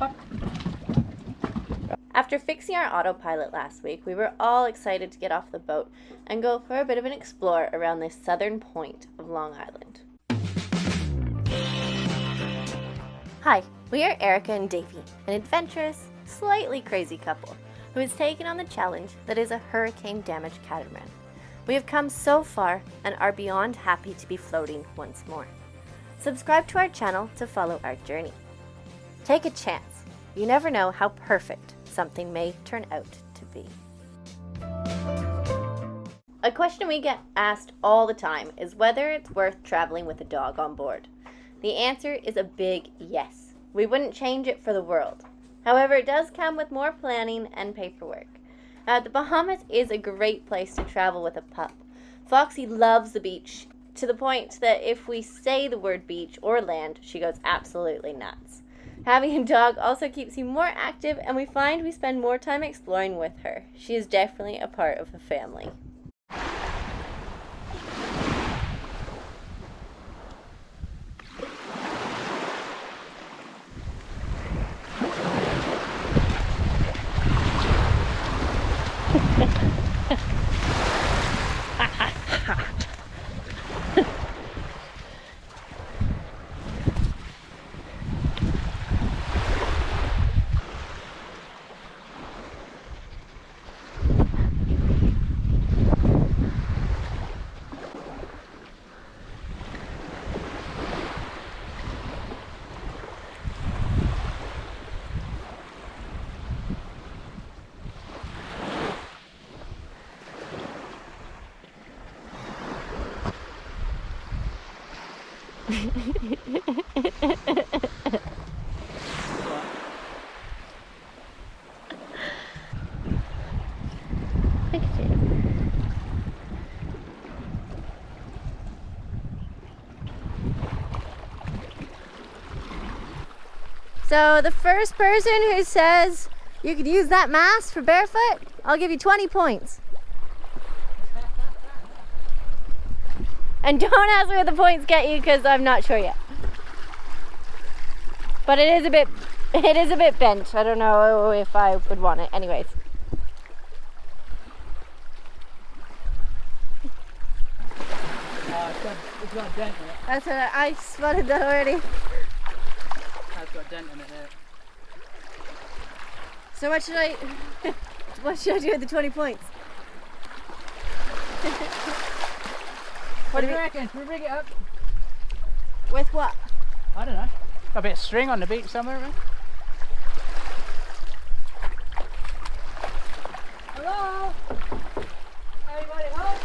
Up. After fixing our autopilot last week, we were all excited to get off the boat and go for a bit of an explore around this southern point of Long Island. Hi, we are Erica and Davy, an adventurous, slightly crazy couple who has taken on the challenge that is a hurricane-damaged catamaran. We have come so far and are beyond happy to be floating once more. Subscribe to our channel to follow our journey. Take a chance. You never know how perfect something may turn out to be. A question we get asked all the time is whether it's worth traveling with a dog on board. The answer is a big yes. We wouldn't change it for the world. However, it does come with more planning and paperwork. The Bahamas is a great place to travel with a pup. Foxy loves the beach to the point that if we say the word beach or land, she goes absolutely nuts. Having a dog also keeps you more active, and we find we spend more time exploring with her. She is definitely a part of the family. So the first person who says you could use that mast for Barefoot, I'll give you 20 points. And don't ask me what the points get you because I'm not sure yet. But it is a bit bent. I don't know if I would want it. Anyways. It's got a dent in it. That's what I spotted that already. It's got a dent in it there. So what should I do with the 20 points? What do you reckon? Should we rig it up? With what? I don't know. Got a bit of string on the beach somewhere, man. Hello? Anybody home?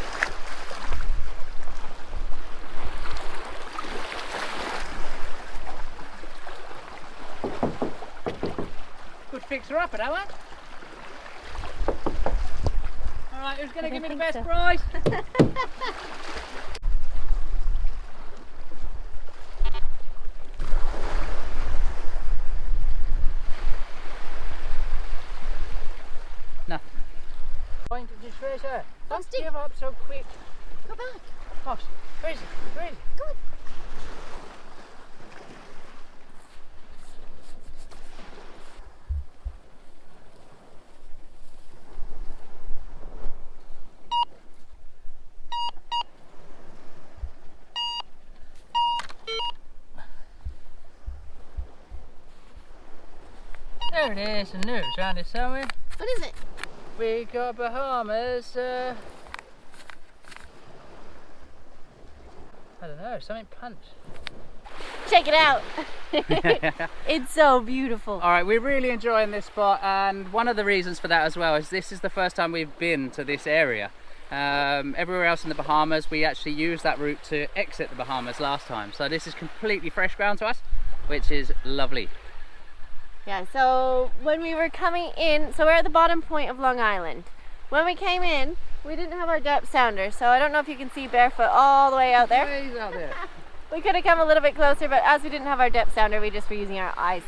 Good fixer up, that one. Alright, who's going to give me the best prize? Nothing. Point to the treasure. Don't give up so quick. Go back. Fox, where is it? Where is it? Good. There it is, and news around it somewhere. What is it? We got Bahamas. I don't know, something punch. Check it out. It's so beautiful. Alright, we're really enjoying this spot, and one of the reasons for that as well is this is the first time we've been to this area. Everywhere else in the Bahamas, we actually used that route to exit the Bahamas last time. So this is completely fresh ground to us, which is lovely. Yeah, so when we were coming in, so we're at the bottom point of Long Island. When we came in, we didn't have our depth sounder, so I don't know if you can see Barefoot all the way out there. Ways out there. We could have come a little bit closer, but as we didn't have our depth sounder, we just were using our eyes.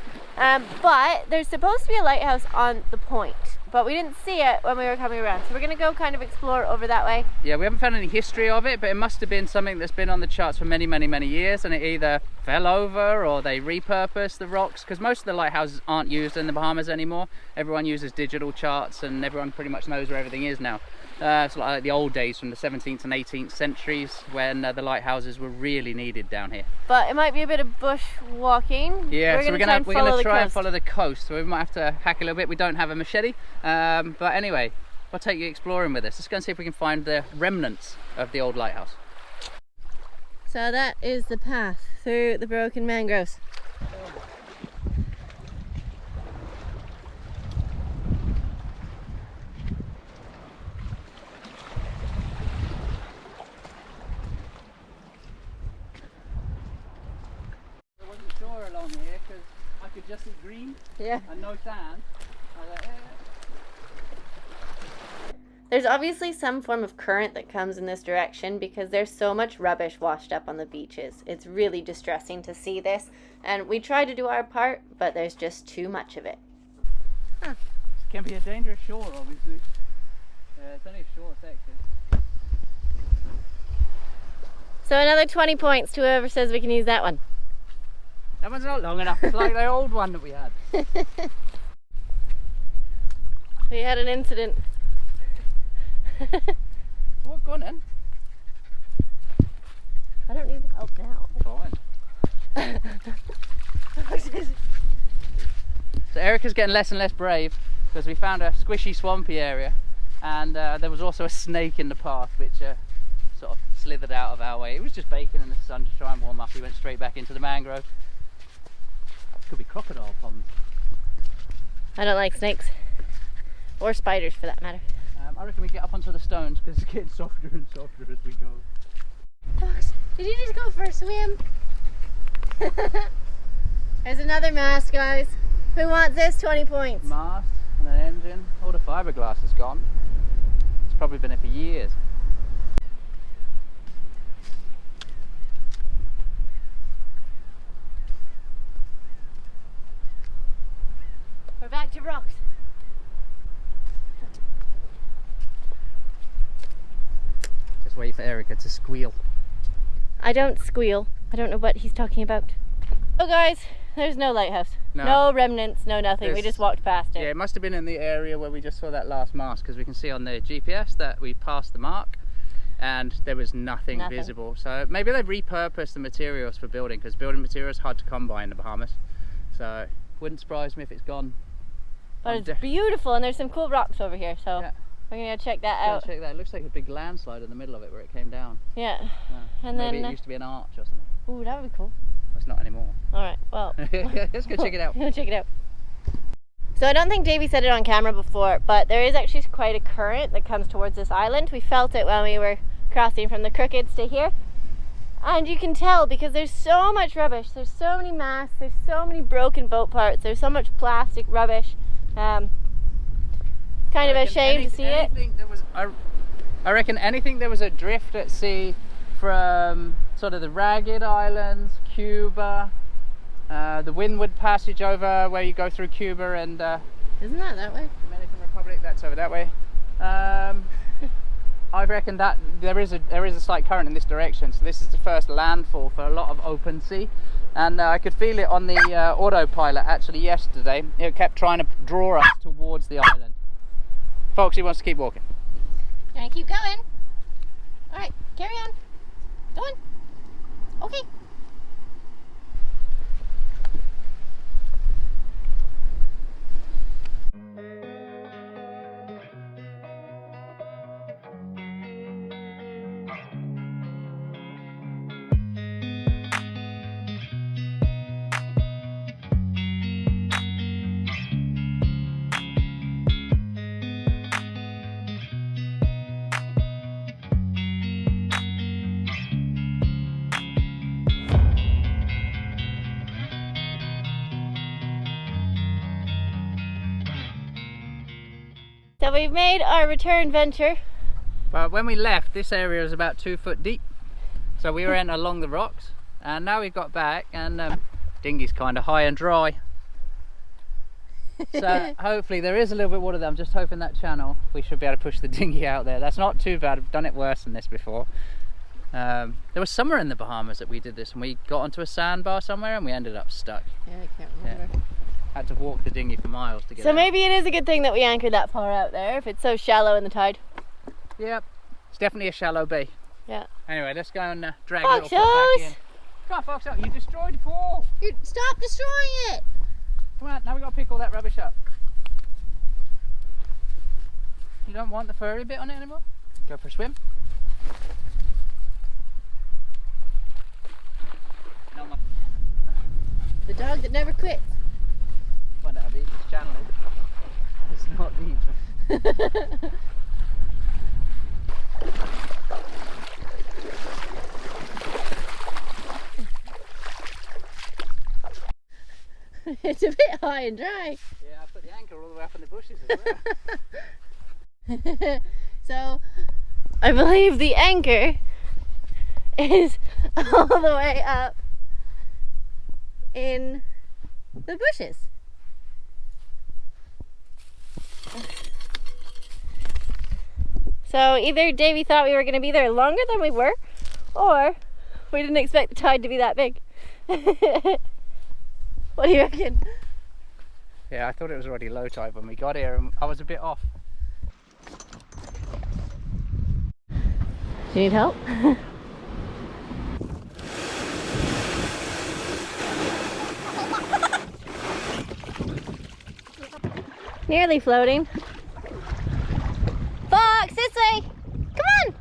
But there's supposed to be a lighthouse on the point but we didn't see it when we were coming around. So we're gonna go kind of explore over that way. Yeah, we haven't found any history of it, but it must have been something that's been on the charts for many, many, many years, and it either fell over or they repurposed the rocks, because most of the lighthouses aren't used in the Bahamas anymore. Everyone uses digital charts and everyone pretty much knows where everything is now. It's like the old days from the 17th and 18th centuries when the lighthouses were really needed down here. But it might be a bit of bush walking. Yeah, so we're gonna try and follow the coast. So we might have to hack a little bit. We don't have a machete, but anyway, we'll take you exploring with us. Let's go and see if we can find the remnants of the old lighthouse. So that is the path through the broken mangroves. I wasn't sure along here because I could just see green and no sand. I was like, There's obviously some form of current that comes in this direction because there's so much rubbish washed up on the beaches. It's really distressing to see this, and we try to do our part, but there's just too much of it. This can be a dangerous shore, obviously. It's only a short section. So another 20 points to whoever says we can use that one. That one's not long enough. It's like the old one that we had. We had an incident. Well, go on then. I don't need help now. Fine. So Erica's getting less and less brave because we found a squishy swampy area, and there was also a snake in the path which sort of slithered out of our way. It was just baking in the sun to try and warm up. He went straight back into the mangrove. Could be crocodile ponds. I don't like snakes. Or spiders for that matter. I reckon we get up onto the stones because it's getting softer and softer as we go. Fox, did you just go for a swim? There's another mast, guys. Who wants this? 20 points. Mast and an engine. All the fiberglass is gone. It's probably been here for years. We're back to rocks. Just wait for Erica to squeal. I don't squeal. I don't know what he's talking about. Oh guys, there's no lighthouse. No remnants, no nothing. We just walked past it. Yeah, it must have been in the area where we just saw that last mast, because we can see on the GPS that we passed the mark and there was nothing visible. So maybe they've repurposed the materials for building, because building materials are hard to come by in the Bahamas. So wouldn't surprise me if it's gone. But it's beautiful, and there's some cool rocks over here, so yeah. we're gonna go check that out. Check that. It looks like a big landslide in the middle of it where it came down. Yeah. And maybe it used to be an arch or something. Ooh, that would be cool. It's not anymore. Alright, well. Let's go check it out. Go check it out. So I don't think Davy said it on camera before, but there is actually quite a current that comes towards this island. We felt it when we were crossing from the Crookeds to here. And you can tell because there's so much rubbish. There's so many masts, there's so many broken boat parts, there's so much plastic rubbish. It's kind of a shame to see it. I reckon anything there was adrift at sea from sort of the Ragged Islands, Cuba, the Windward Passage over where you go through Cuba and Isn't that way? Dominican Republic, that's over that way. I reckon that there is a slight current in this direction, so this is the first landfall for a lot of open sea, and I could feel it on the autopilot actually yesterday. It kept trying to draw us towards the island. Foxy wants to keep walking. You want to keep going? Alright, carry on. Go on. Okay. So we've made our return venture. Well, when we left, this area was about 2 foot deep, so we went along the rocks, and now we've got back and dinghy's kind of high and dry. So hopefully there is a little bit of water there. I'm just hoping that channel, we should be able to push the dinghy out there. That's not too bad. I've done it worse than this before. There was summer in the Bahamas that we did this, and we got onto a sandbar somewhere and we ended up stuck. Yeah, I can't remember. Yeah. Had to walk the dinghy for miles to get So out. maybe it is a good thing that we anchored that far out there if it's so shallow in the tide. Yep, it's definitely a shallow bay. Yeah. Anyway, let's go and drag the little foot back Foxos! in. Come on, Fox, you destroyed the pool. Stop destroying it! Come on, now we got to pick all that rubbish up. You don't want the furry bit on it anymore? Go for a swim. No, my... The dog that never quits. Wonder how deep this channel is. It's not deep. It's a bit high and dry. Yeah, I put the anchor all the way up in the bushes as well. So, I believe the anchor is all the way up in the bushes. So either Davy thought we were going to be there longer than we were, or we didn't expect the tide to be that big. What do you reckon? Yeah, I thought it was already low tide when we got here and I was a bit off. Do you need help? Nearly floating. Fox, this way! Come on!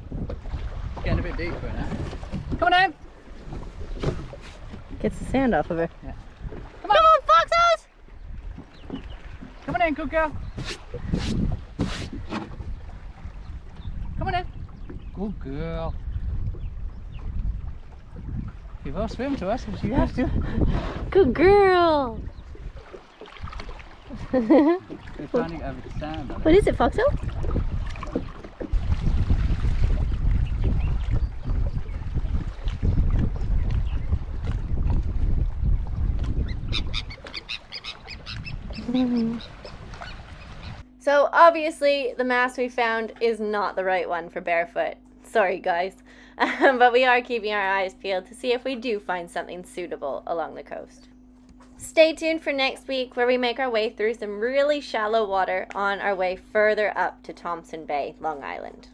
Getting a bit deeper now. Come on in! Gets the sand off of her. Yeah. Come on, Foxos! Come on in, good girl. Come on in. Good girl. You will swim to us if you have to. Good girl! We're finding over the sand. What is it, Foxo? So obviously the mast we found is not the right one for Barefoot. Sorry guys. But we are keeping our eyes peeled to see if we do find something suitable along the coast. Stay tuned for next week where we make our way through some really shallow water on our way further up to Thompson Bay, Long Island.